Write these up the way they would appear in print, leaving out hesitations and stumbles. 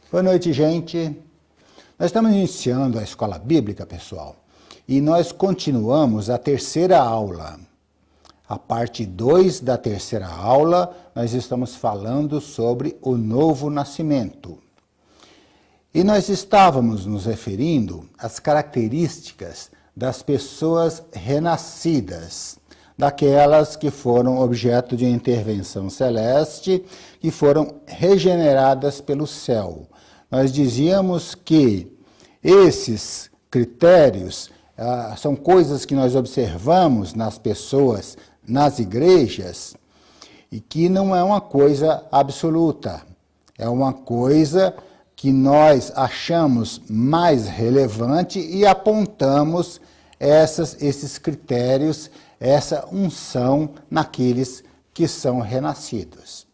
Boa noite, gente. Nós estamos iniciando a escola bíblica, pessoal, e nós continuamos a terceira aula. A parte 2 da terceira aula, nós estamos falando sobre o novo nascimento. E nós estávamos nos referindo às características das pessoas renascidas, daquelas que foram objeto de intervenção celeste, que foram regeneradas pelo céu. Nós dizíamos que esses critérios são coisas que nós observamos nas pessoas, nas igrejas, e que não é uma coisa absoluta, é uma coisa que nós achamos mais relevante e apontamos esses critérios, essa unção naqueles que são renascidos.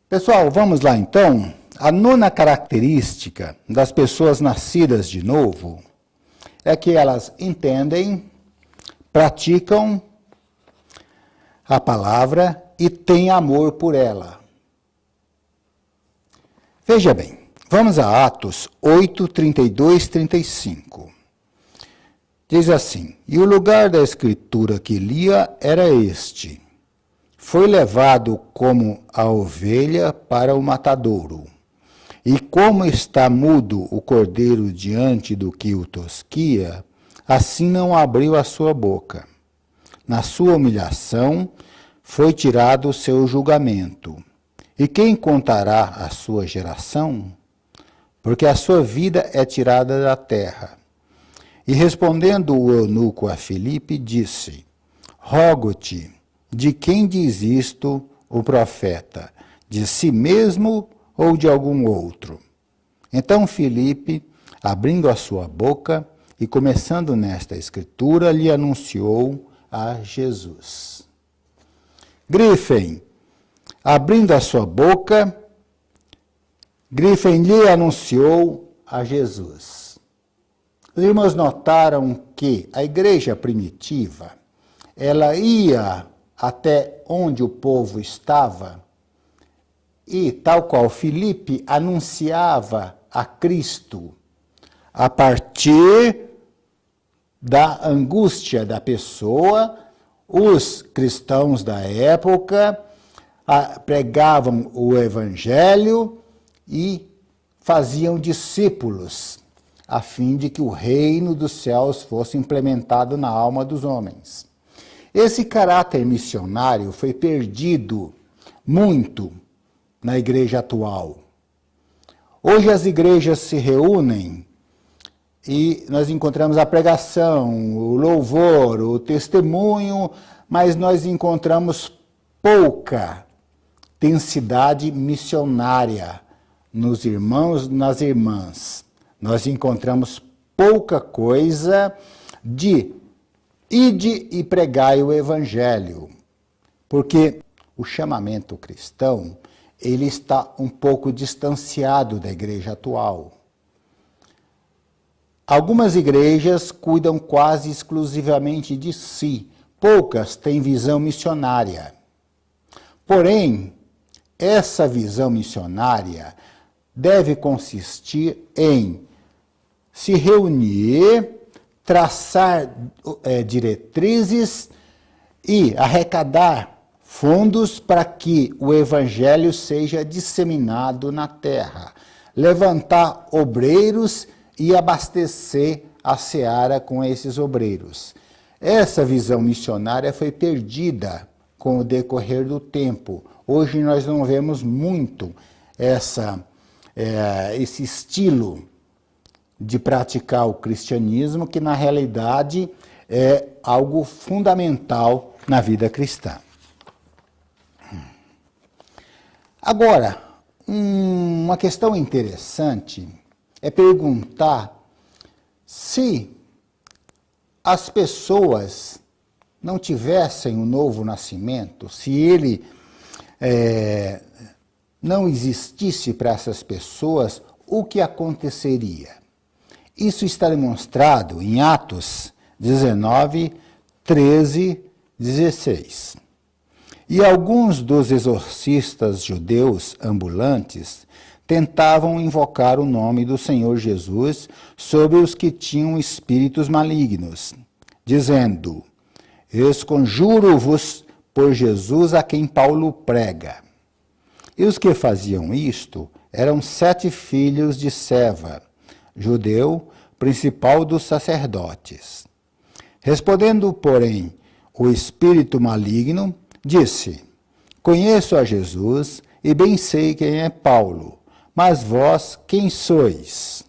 Pessoal, vamos lá então. A nona característica das pessoas nascidas de novo é que elas entendem, praticam a palavra e têm amor por ela. Veja bem, vamos a Atos 8, 32, 35. Diz assim: e o lugar da escritura que lia era este: foi levado como a ovelha para o matadouro, e como está mudo o cordeiro diante do que o tosquia, assim não abriu a sua boca. Na sua humilhação foi tirado o seu julgamento. E quem contará a sua geração? Porque a sua vida é tirada da terra. E respondendo o eunuco a Filipe, disse: rogo-te, de quem diz isto o profeta? De si mesmo ou de algum outro? Então Filipe, abrindo a sua boca e começando nesta escritura, lhe anunciou a Jesus. Grifem, abrindo a sua boca, Grifem lhe anunciou a Jesus. Os irmãos notaram que a igreja primitiva, ela ia até onde o povo estava e, tal qual Filipe, anunciava a Cristo a partir da angústia da pessoa. Os cristãos da época pregavam o evangelho e faziam discípulos, a fim de que o reino dos céus fosse implementado na alma dos homens. Esse caráter missionário foi perdido muito na igreja atual. Hoje as igrejas se reúnem e nós encontramos a pregação, o louvor, o testemunho, mas nós encontramos pouca densidade missionária nos irmãos, nas irmãs. Nós encontramos pouca coisa de ide e pregai o evangelho, porque o chamamento cristão, ele está um pouco distanciado da igreja atual. Algumas igrejas cuidam quase exclusivamente de si, poucas têm visão missionária. Porém, essa visão missionária deve consistir em se reunir, traçar diretrizes e arrecadar fundos para que o evangelho seja disseminado na terra, levantar obreiros e abastecer a seara com esses obreiros. Essa visão missionária foi perdida com o decorrer do tempo. Hoje nós não vemos muito esse estilo de praticar o cristianismo, que na realidade é algo fundamental na vida cristã. Agora, uma questão interessante é perguntar se as pessoas não tivessem um novo nascimento, se ele não existisse para essas pessoas, o que aconteceria? Isso está demonstrado em Atos 19, 13, 16. E alguns dos exorcistas judeus ambulantes tentavam invocar o nome do Senhor Jesus sobre os que tinham espíritos malignos, dizendo: esconjuro-vos por Jesus a quem Paulo prega. E os que faziam isto eram 7 filhos de Seva, judeu, principal dos sacerdotes. Respondendo, porém, o espírito maligno, disse: conheço a Jesus e bem sei quem é Paulo, mas vós quem sois?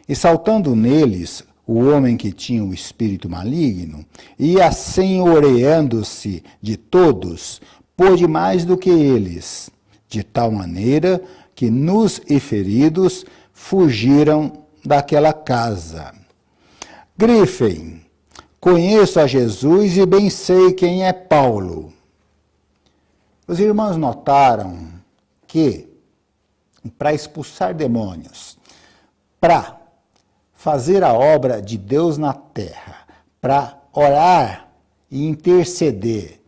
E saltando neles, o homem que tinha o espírito maligno, e assenhoreando-se de todos, pôde mais do que eles, de tal maneira que nus e feridos fugiram daquela casa. Grifem: conheço a Jesus e bem sei quem é Paulo. Os irmãos notaram que, para expulsar demônios, para fazer a obra de Deus na terra, para orar e interceder,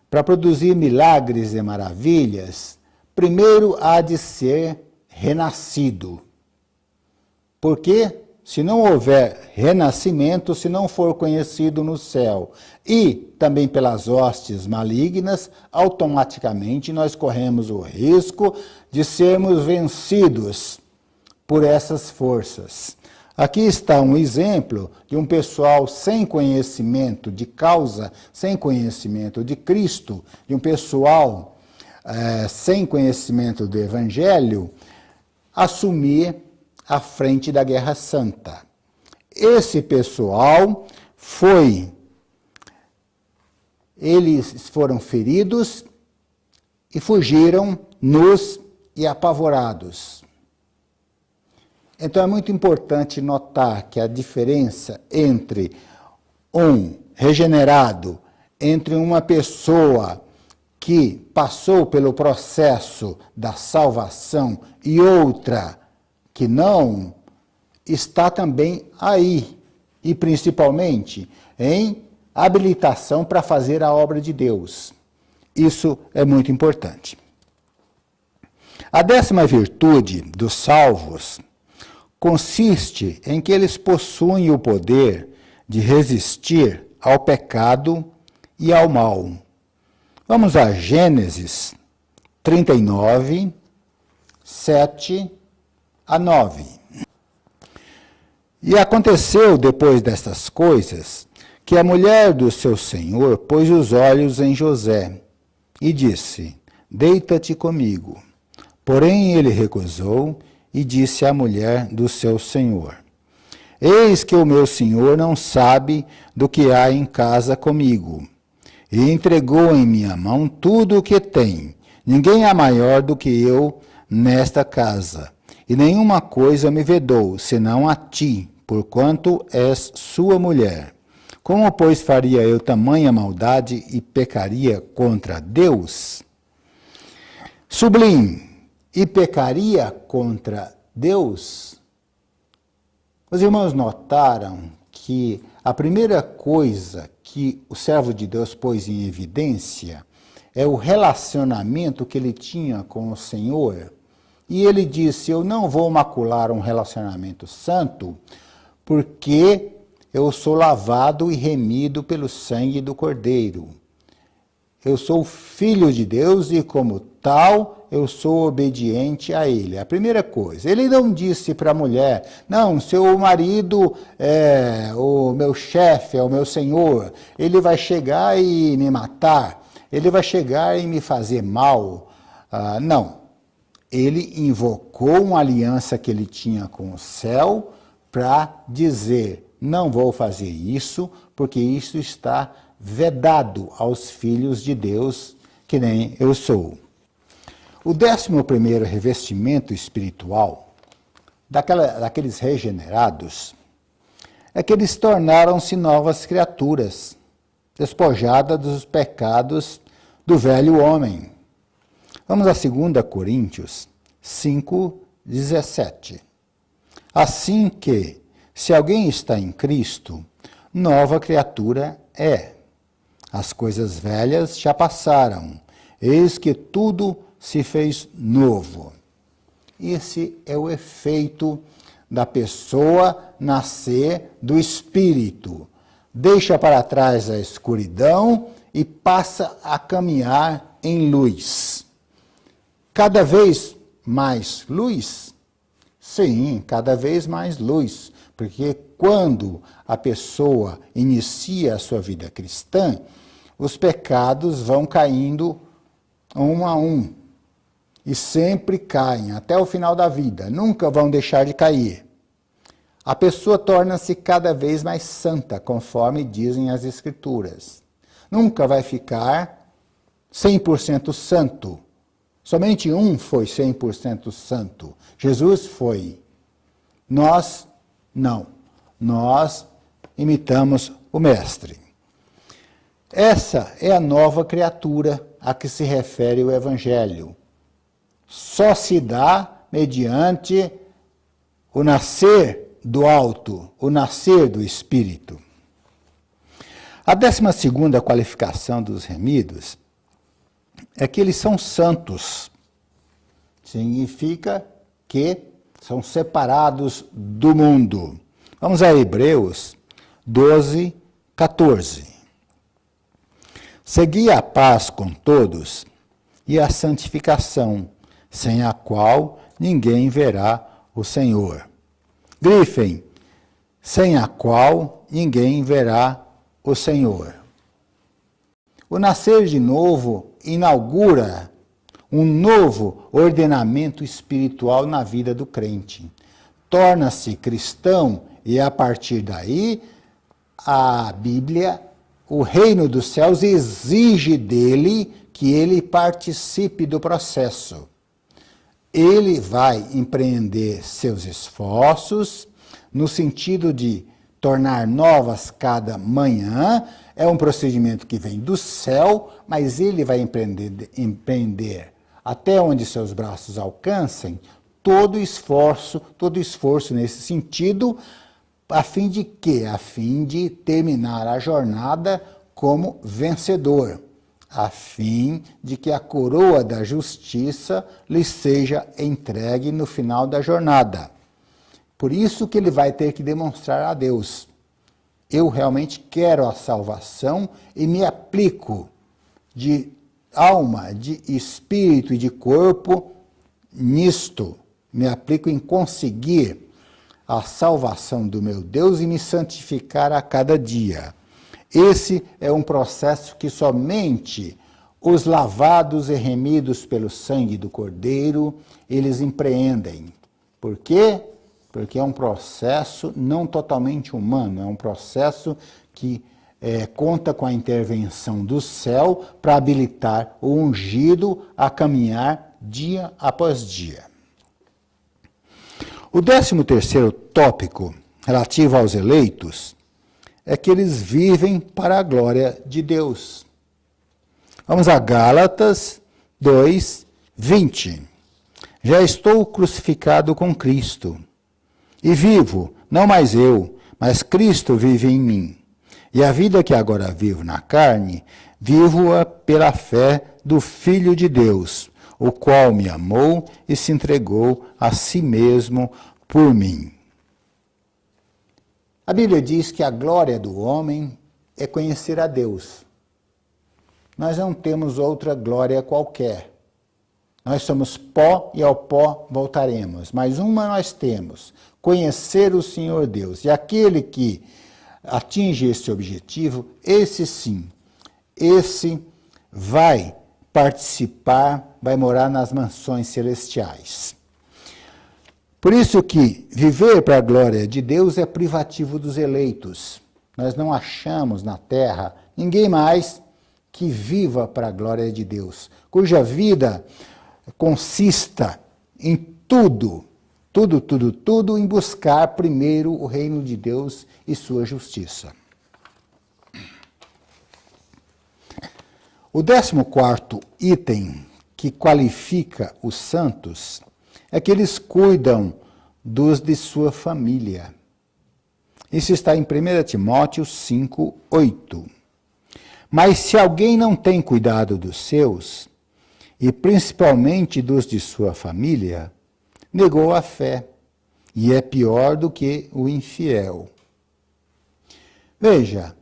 para produzir milagres e maravilhas, primeiro há de ser renascido. Porque se não houver renascimento, se não for conhecido no céu e também pelas hostes malignas, automaticamente nós corremos o risco de sermos vencidos por essas forças. Aqui está um exemplo de um pessoal sem conhecimento de causa, sem conhecimento de Cristo, de um pessoal sem conhecimento do Evangelho, assumir à frente da Guerra Santa. Esse pessoal eles foram feridos e fugiram nus e apavorados. Então é muito importante notar que a diferença entre um regenerado, entre uma pessoa que passou pelo processo da salvação e outra que não, está também aí, e principalmente em habilitação para fazer a obra de Deus. Isso é muito importante. A 10ª virtude dos salvos consiste em que eles possuem o poder de resistir ao pecado e ao mal. Vamos a Gênesis 39, 7 a 9. E aconteceu, depois destas coisas, que a mulher do seu senhor pôs os olhos em José e disse: deita-te comigo. Porém ele recusou e disse à mulher do seu senhor: eis que o meu senhor não sabe do que há em casa comigo. E entregou em minha mão tudo o que tem. Ninguém é maior do que eu nesta casa. E nenhuma coisa me vedou, senão a ti, porquanto és sua mulher. Como, pois, faria eu tamanha maldade e pecaria contra Deus? Sublime, e pecaria contra Deus? Os irmãos notaram que a primeira coisa que o servo de Deus pôs em evidência é o relacionamento que ele tinha com o Senhor. E ele disse: eu não vou macular um relacionamento santo, porque eu sou lavado e remido pelo sangue do Cordeiro. Eu sou filho de Deus e, como tal, eu sou obediente a ele. A primeira coisa, ele não disse para a mulher: não, seu marido é o meu chefe, é o meu senhor, ele vai chegar e me matar, ele vai chegar e me fazer mal. Não. Ele invocou uma aliança que ele tinha com o céu para dizer: não vou fazer isso, porque isso está vedado aos filhos de Deus, que nem eu sou. O 11º revestimento espiritual daqueles regenerados é que eles tornaram-se novas criaturas, despojadas dos pecados do velho homem. Vamos a 2 Coríntios 5, 17. Assim que, se alguém está em Cristo, nova criatura é. As coisas velhas já passaram, eis que tudo se fez novo. Esse é o efeito da pessoa nascer do Espírito. Deixa para trás a escuridão e passa a caminhar em luz. Cada vez mais luz? Sim, cada vez mais luz. Porque quando a pessoa inicia a sua vida cristã, os pecados vão caindo um a um. E sempre caem, até o final da vida. Nunca vão deixar de cair. A pessoa torna-se cada vez mais santa, conforme dizem as Escrituras. Nunca vai ficar 100% santo. Somente um foi 100% santo. Jesus foi. Nós, não. Nós imitamos o Mestre. Essa é a nova criatura a que se refere o Evangelho. Só se dá mediante o nascer do alto, o nascer do Espírito. A 12ª qualificação dos remidos é que eles são santos. Significa que são separados do mundo. Vamos a Hebreus 12, 14. Segui a paz com todos e a santificação, sem a qual ninguém verá o Senhor. Grifem, sem a qual ninguém verá o Senhor. O nascer de novo inaugura um novo ordenamento espiritual na vida do crente. Torna-se cristão e, a partir daí, a Bíblia, o reino dos céus, exige dele que ele participe do processo. Ele vai empreender seus esforços no sentido de tornar novas cada manhã. É um procedimento que vem do céu, mas ele vai empreender até onde seus braços alcancem todo esforço nesse sentido, a fim de quê? A fim de terminar a jornada como vencedor, a fim de que a coroa da justiça lhe seja entregue no final da jornada. Por isso que ele vai ter que demonstrar a Deus: eu realmente quero a salvação e me aplico de alma, de espírito e de corpo nisto. Me aplico em conseguir a salvação do meu Deus e me santificar a cada dia. Esse é um processo que somente os lavados e remidos pelo sangue do Cordeiro, eles empreendem. Por quê? Porque é um processo não totalmente humano, é um processo que conta com a intervenção do céu para habilitar o ungido a caminhar dia após dia. O 13º tópico, relativo aos eleitos, é que eles vivem para a glória de Deus. Vamos a Gálatas 2, 20. Já estou crucificado com Cristo, e vivo, não mais eu, mas Cristo vive em mim. E a vida que agora vivo na carne, vivo-a pela fé do Filho de Deus, o qual me amou e se entregou a si mesmo por mim. A Bíblia diz que a glória do homem é conhecer a Deus. Nós não temos outra glória qualquer. Nós somos pó e ao pó voltaremos. Mas uma nós temos: conhecer o Senhor Deus. E aquele que atinge esse objetivo, esse sim, esse vai participar, vai morar nas mansões celestiais. Por isso que viver para a glória de Deus é privativo dos eleitos. Nós não achamos na terra ninguém mais que viva para a glória de Deus, cuja vida consista em tudo em buscar primeiro o reino de Deus e sua justiça. O 14º item que qualifica os santos é que eles cuidam dos de sua família. Isso está em 1 Timóteo 5, 8. Mas se alguém não tem cuidado dos seus, e principalmente dos de sua família, negou a fé e é pior do que o infiel. Veja,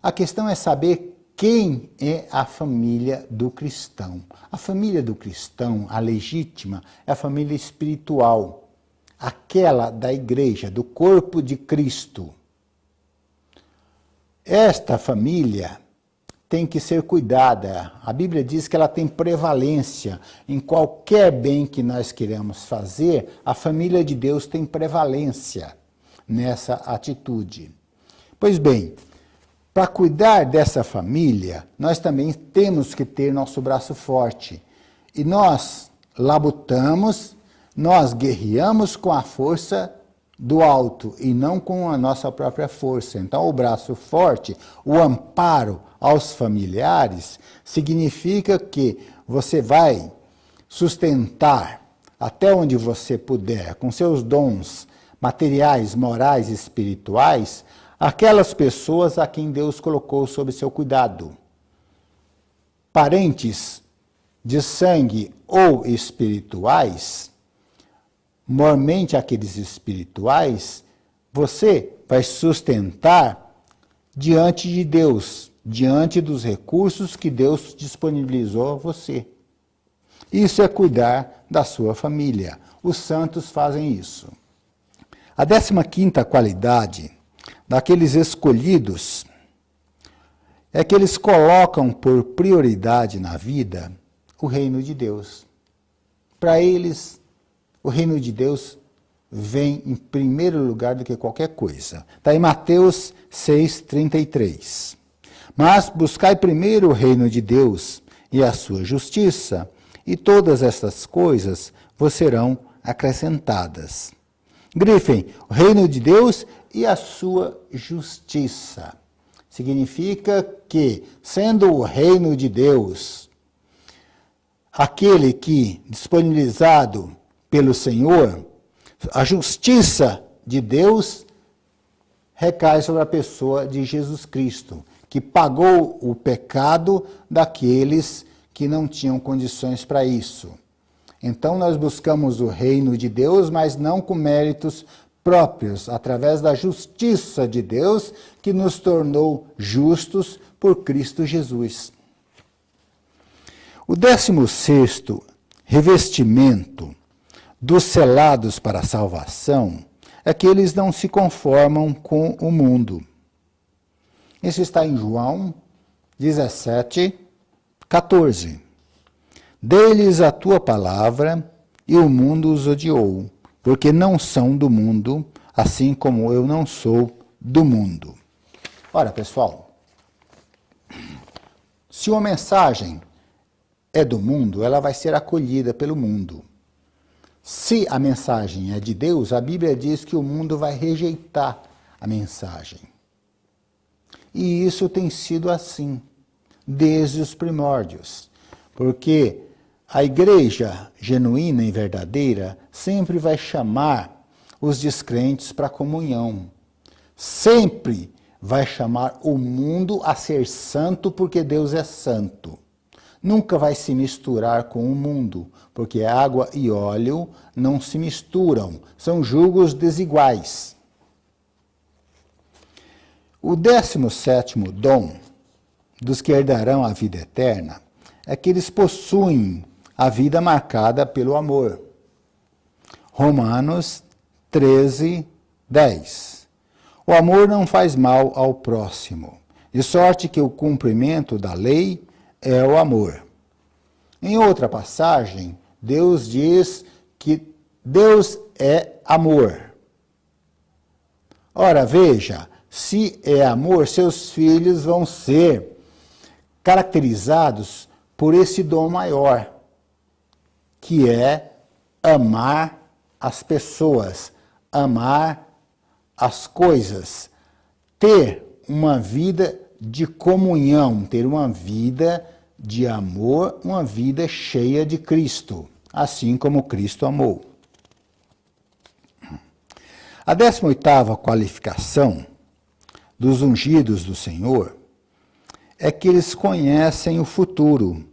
a questão é saber quem é a família do cristão. A família do cristão, a legítima, é a família espiritual, aquela da igreja, do corpo de Cristo. Esta família tem que ser cuidada. A Bíblia diz que ela tem prevalência. Em qualquer bem que nós queremos fazer, a família de Deus tem prevalência nessa atitude. Pois bem, para cuidar dessa família, nós também temos que ter nosso braço forte. E nós labutamos, nós guerreamos com a força do alto e não com a nossa própria força. Então, o braço forte, o amparo aos familiares, significa que você vai sustentar até onde você puder, com seus dons materiais, morais e espirituais, aquelas pessoas a quem Deus colocou sob seu cuidado. Parentes de sangue ou espirituais, mormente aqueles espirituais, você vai sustentar diante de Deus, diante dos recursos que Deus disponibilizou a você. Isso é cuidar da sua família. Os santos fazem isso. A 15ª qualidade daqueles escolhidos é que eles colocam por prioridade na vida o reino de Deus. Para eles, o reino de Deus vem em primeiro lugar do que qualquer coisa. Está em Mateus 6,33. Mas buscai primeiro o reino de Deus e a sua justiça, e todas estas coisas vos serão acrescentadas. Grifem, o reino de Deus e a sua justiça. Significa que, sendo o reino de Deus aquele que, disponibilizado pelo Senhor, a justiça de Deus recai sobre a pessoa de Jesus Cristo, que pagou o pecado daqueles que não tinham condições para isso. Então nós buscamos o reino de Deus, mas não com méritos próprios, através da justiça de Deus, que nos tornou justos por Cristo Jesus. O 16º revestimento dos selados para a salvação é que eles não se conformam com o mundo. Isso está em João 17:14. Dê-lhes a tua palavra e o mundo os odiou, porque não são do mundo, assim como eu não sou do mundo. Ora, pessoal, se uma mensagem é do mundo, ela vai ser acolhida pelo mundo. Se a mensagem é de Deus, a Bíblia diz que o mundo vai rejeitar a mensagem. E isso tem sido assim, desde os primórdios, porque a igreja genuína e verdadeira sempre vai chamar os descrentes para a comunhão. Sempre vai chamar o mundo a ser santo porque Deus é santo. Nunca vai se misturar com o mundo, porque água e óleo não se misturam, são jugos desiguais. O 17º dom dos que herdarão a vida eterna é que eles possuem a vida marcada pelo amor. Romanos 13:10. O amor não faz mal ao próximo, de sorte que o cumprimento da lei é o amor. Em outra passagem, Deus diz que Deus é amor. Ora, veja, se é amor, seus filhos vão ser caracterizados por esse dom maior, que é amar as pessoas, amar as coisas, ter uma vida de comunhão, ter uma vida de amor, uma vida cheia de Cristo, assim como Cristo amou. A 18ª qualificação dos ungidos do Senhor é que eles conhecem o futuro.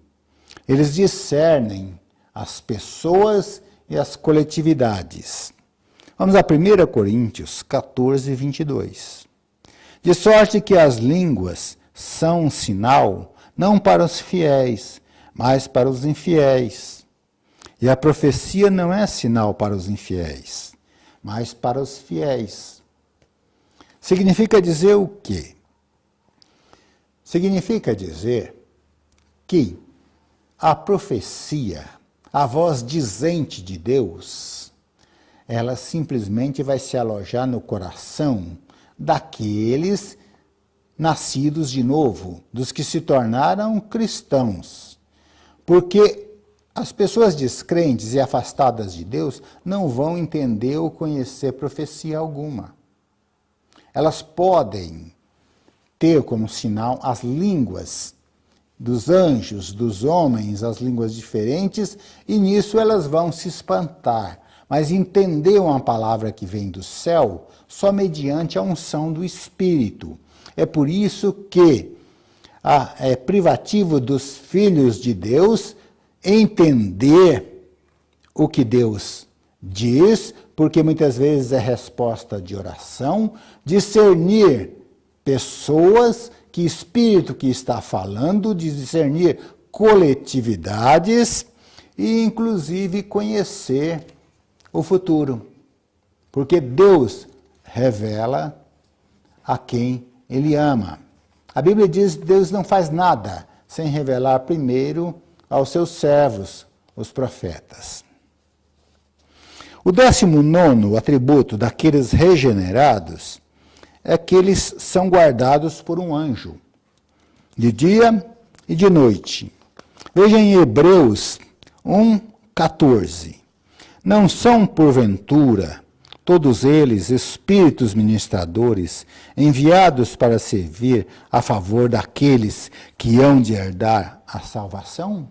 Eles discernem as pessoas e as coletividades. Vamos a 1 Coríntios 14, 22. De sorte que as línguas são um sinal, não para os fiéis, mas para os infiéis. E a profecia não é sinal para os infiéis, mas para os fiéis. Significa dizer o quê? Significa dizer que a profecia, a voz dizente de Deus, ela simplesmente vai se alojar no coração daqueles nascidos de novo, dos que se tornaram cristãos. Porque as pessoas descrentes e afastadas de Deus não vão entender ou conhecer profecia alguma. Elas podem ter como sinal as línguas dos anjos, dos homens, as línguas diferentes, e nisso elas vão se espantar. Mas entender uma palavra que vem do céu só mediante a unção do Espírito. É por isso que é privativo dos filhos de Deus entender o que Deus diz, porque muitas vezes é resposta de oração, discernir pessoas, que espírito que está falando, discernir coletividades e, inclusive, conhecer o futuro. Porque Deus revela a quem Ele ama. A Bíblia diz que Deus não faz nada sem revelar primeiro aos seus servos, os profetas. O 19º atributo daqueles regenerados é que eles são guardados por um anjo, de dia e de noite. Veja em Hebreus 1:14. Não são, porventura, todos eles espíritos ministradores, enviados para servir a favor daqueles que hão de herdar a salvação?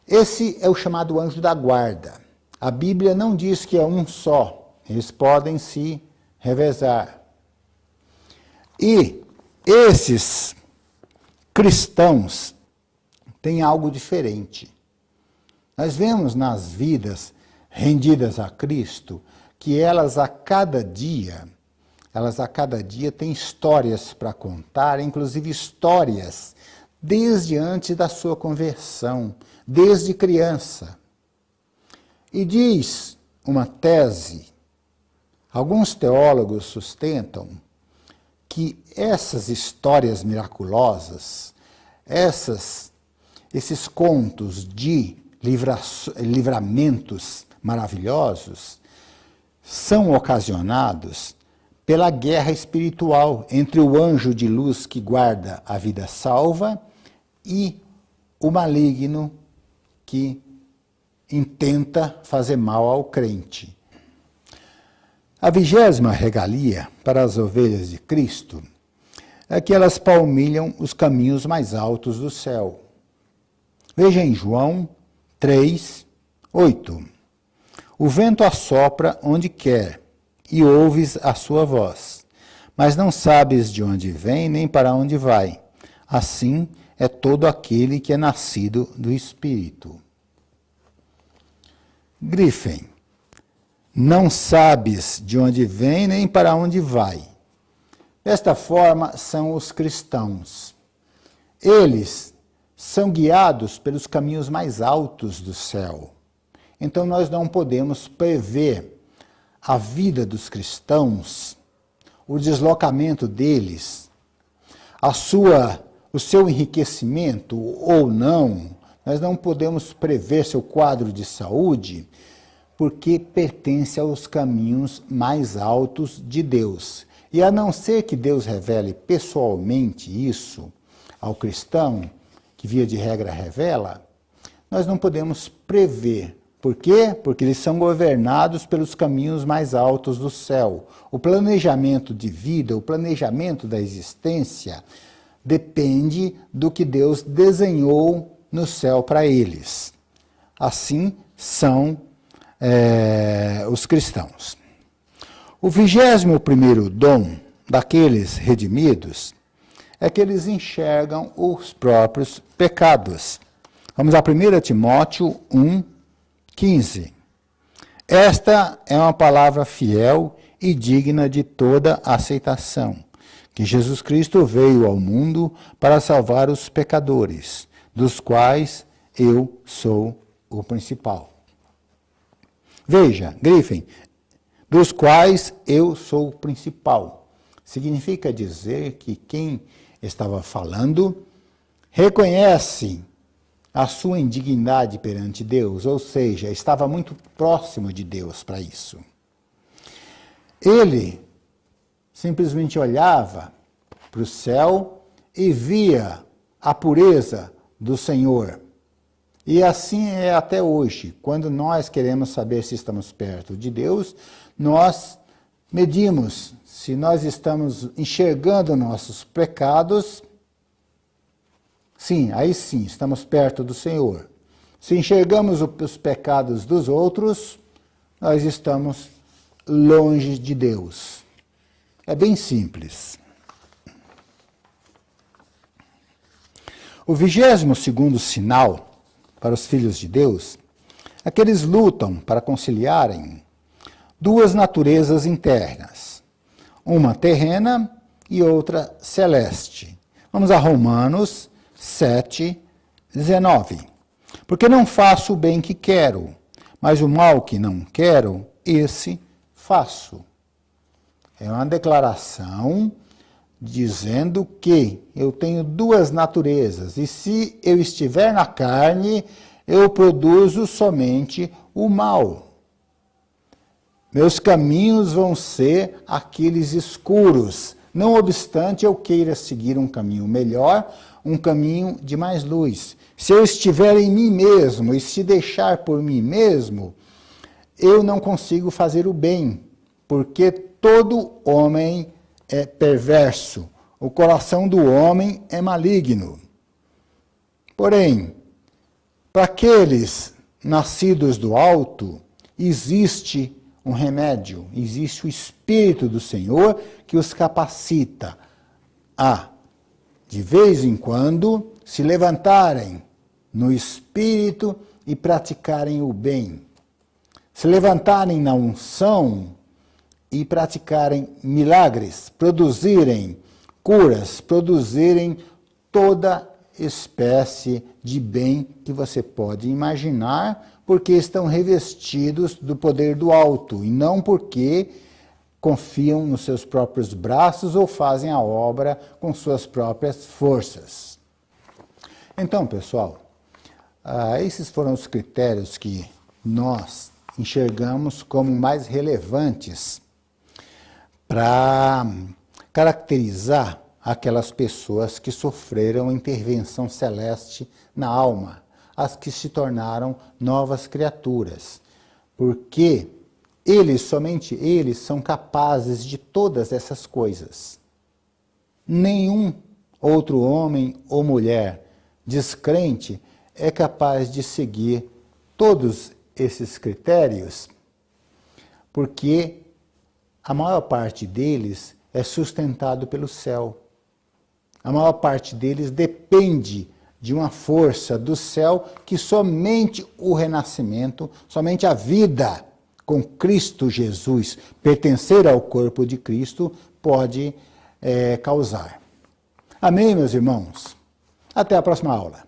Esse é o chamado anjo da guarda. A Bíblia não diz que é um só, eles podem se revezar. E esses cristãos têm algo diferente. Nós vemos nas vidas rendidas a Cristo que elas a cada dia têm histórias para contar, inclusive histórias desde antes da sua conversão, desde criança. E diz uma tese, alguns teólogos sustentam que essas histórias miraculosas, esses contos de livramentos maravilhosos, são ocasionados pela guerra espiritual entre o anjo de luz que guarda a vida salva e o maligno que intenta fazer mal ao crente. A 20ª regalia para as ovelhas de Cristo é que elas palmilham os caminhos mais altos do céu. Veja em João 3:8. O vento assopra onde quer, e ouves a sua voz, mas não sabes de onde vem nem para onde vai. Assim é todo aquele que é nascido do Espírito. Grifem. Não sabes de onde vem nem para onde vai. Desta forma são os cristãos. Eles são guiados pelos caminhos mais altos do céu. Então nós não podemos prever a vida dos cristãos, o deslocamento deles, o seu enriquecimento ou não. Nós não podemos prever seu quadro de saúde, porque pertence aos caminhos mais altos de Deus. E a não ser que Deus revele pessoalmente isso ao cristão, que via de regra revela, nós não podemos prever. Por quê? Porque eles são governados pelos caminhos mais altos do céu. O planejamento de vida, o planejamento da existência, depende do que Deus desenhou no céu para eles. Assim são os cristãos. O 21º dom daqueles redimidos é que eles enxergam os próprios pecados. Vamos a 1 Timóteo 1, 15. Esta é uma palavra fiel e digna de toda aceitação, que Jesus Cristo veio ao mundo para salvar os pecadores, dos quais eu sou o principal. Veja, grifem, dos quais eu sou o principal. Significa dizer que quem estava falando reconhece a sua indignidade perante Deus, ou seja, estava muito próximo de Deus para isso. Ele simplesmente olhava para o céu e via a pureza do Senhor. E assim é até hoje. Quando nós queremos saber se estamos perto de Deus, nós medimos se nós estamos enxergando nossos pecados. Sim, aí sim, estamos perto do Senhor. Se enxergamos os pecados dos outros, nós estamos longe de Deus. É bem simples. O 22º sinal para os filhos de Deus é que eles lutam para conciliarem duas naturezas internas, uma terrena e outra celeste. Vamos a Romanos 7, 19. Porque não faço o bem que quero, mas o mal que não quero, esse faço. É uma declaração dizendo que eu tenho duas naturezas, e se eu estiver na carne, eu produzo somente o mal. Meus caminhos vão ser aqueles escuros, não obstante eu queira seguir um caminho melhor, um caminho de mais luz. Se eu estiver em mim mesmo e se deixar por mim mesmo, eu não consigo fazer o bem, porque todo homem é perverso, o coração do homem é maligno. Porém, para aqueles nascidos do alto, existe um remédio, existe o Espírito do Senhor que os capacita a, de vez em quando, se levantarem no Espírito e praticarem o bem. Se levantarem na unção e praticarem milagres, produzirem curas, produzirem toda espécie de bem que você pode imaginar, porque estão revestidos do poder do alto, e não porque confiam nos seus próprios braços ou fazem a obra com suas próprias forças. Então, pessoal, esses foram os critérios que nós enxergamos como mais relevantes para caracterizar aquelas pessoas que sofreram intervenção celeste na alma, as que se tornaram novas criaturas, porque somente eles são capazes de todas essas coisas. Nenhum outro homem ou mulher descrente é capaz de seguir todos esses critérios, porque a maior parte deles é sustentado pelo céu. A maior parte deles depende de uma força do céu que somente o renascimento, somente a vida com Cristo Jesus, pertencer ao corpo de Cristo, pode causar. Amém, meus irmãos? Até a próxima aula.